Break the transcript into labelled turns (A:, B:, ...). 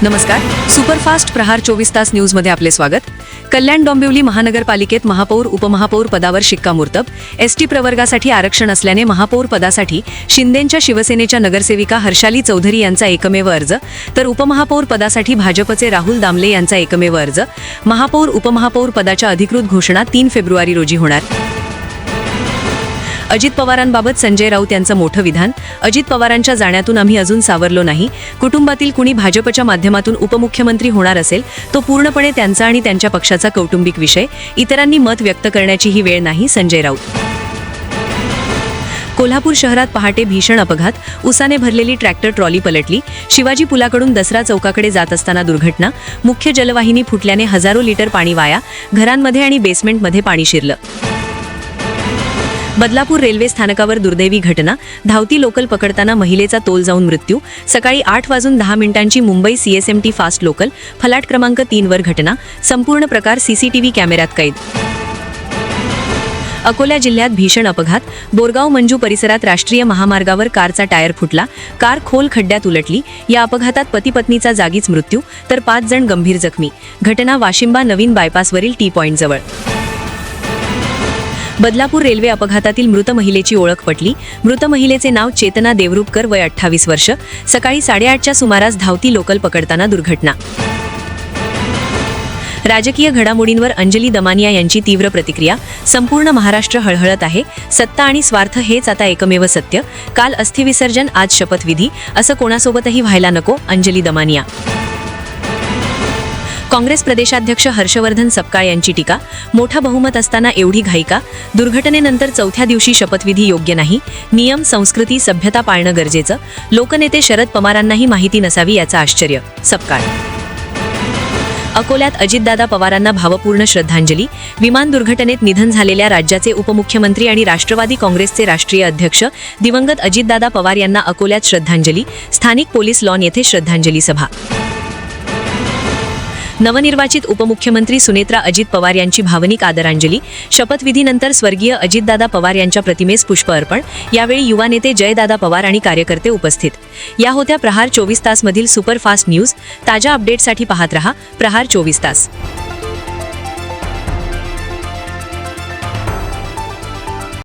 A: नमस्कार. सुपरफास्ट प्रहार 24 तास न्यूजमध्ये आपले स्वागत. कल्याण डोंबिवली महानगरपालिकेत महापौर उपमहापौर पदावर शिक्कामोर्तब. एसटी प्रवर्गासाठी आरक्षण असल्याने महापौर पदासाठी शिंदेंच्या शिवसेनेच्या नगरसेविका हर्षाली चौधरी यांचा एकमेव अर्ज, तर उपमहापौर पदासाठी भाजपचे राहुल दामले यांचा एकमेव अर्ज. महापौर उपमहापौर पदाच्या अधिकृत घोषणा 3 फेब्रुवारी रोजी होणार. अजित पवारांबाबत संजय राऊत यांचं मोठं विधान. अजित पवारांच्या जाण्यातून आम्ही अजून सावरलो नाही. कुटुंबातील कुणी भाजपच्या माध्यमातून उपमुख्यमंत्री होणार असेल तो पूर्णपणे त्यांचा आणि त्यांच्या पक्षाचा कौटुंबिक विषय. इतरांनी मत व्यक्त करण्याची ही वेळ नाही. संजय राऊत. कोल्हापूर शहरात पहाटे भीषण अपघात. उसाने भरलेली ट्रॅक्टर ट्रॉली पलटली. शिवाजी पुलाकडून दसरा चौकाकडे जात असताना दुर्घटना. मुख्य जलवाहिनी फुटल्याने हजारो लिटर पाणी वाया. घरांमध्ये आणि बेसमेंटमध्ये पाणी शिरलं. बदलापूर रेल्वे स्थानकावर दुर्दैवी घटना. धावती लोकल पकडताना महिलेचा तोल जाऊन मृत्यू. सकाळी 8:10 मुंबई CSMT फास्ट लोकल फलाट क्रमांक 3 वर घटना. संपूर्ण प्रकार CCTV कॅमेऱ्यात कैद. अकोला जिल्ह्यात भीषण अपघात. बोरगाव मंजू परिसरात राष्ट्रीय महामार्गावर कारचा टायर फुटला. कार खोल खड्ड्यात उलटली. या अपघातात पती पत्नीचा जागीच मृत्यू, तर 5 जण गंभीर जखमी. घटना वाशिंबा नवीन बायपासवरील टी पॉइंट जवळ. बदलापूर रेल्वे अपघातातील मृत महिलेची ओळख पटली. मृत महिलेचे नाव चेतना देवरुपकर, वय 28 वर्ष. सकाळी 8:30च्या सुमारास धावती लोकल पकडताना दुर्घटना. राजकीय घडामोडींवर अंजली दमानिया यांची तीव्र प्रतिक्रिया. संपूर्ण महाराष्ट्र हळहळत आहे. सत्ता आणि स्वार्थ हेच आता एकमेव सत्य. काल अस्थिविसर्जन, आज शपथविधी. असं कोणासोबतही व्हायला नको. अंजली दमानिया. काँग्रेस प्रदेशाध्यक्ष हर्षवर्धन सपकाळ यांची टीका. मोठा बहुमत असताना एवढी घाई का? दुर्घटनेनंतर 4थ्या दिवशी शपथविधी योग्य नाही. नियम, संस्कृती, सभ्यता पाळणं गरजेचं. लोकनेते शरद पवारांनाही माहिती नसावी याचं आश्चर्य. सपकाळ. अकोल्यात अजितदादा पवारांना भावपूर्ण श्रद्धांजली. विमान दुर्घटनेत निधन झालेल्या राज्याचे उपमुख्यमंत्री आणि राष्ट्रवादी काँग्रेसचे राष्ट्रीय अध्यक्ष दिवंगत अजितदादा पवार यांना अकोल्यात श्रद्धांजली. स्थानिक पोलीस लॉन येथे श्रद्धांजली सभा. नवनिर्वाचित उपमुख्यमंत्री सुनेत्रा अजित पवार यांची भावनिक आदरांजली. शपथविधीनंतर स्वर्गीय अजितदादा पवार यांच्या प्रतिमेस पुष्प अर्पण. यावेळी युवा नेते जयदादा पवार आणि कार्यकर्ते उपस्थित. या होत्या प्रहार 24 तास मधील सुपरफास्ट न्यूज. ताज्या अपडेटसाठी पाहत रहा प्रहार 24 तास.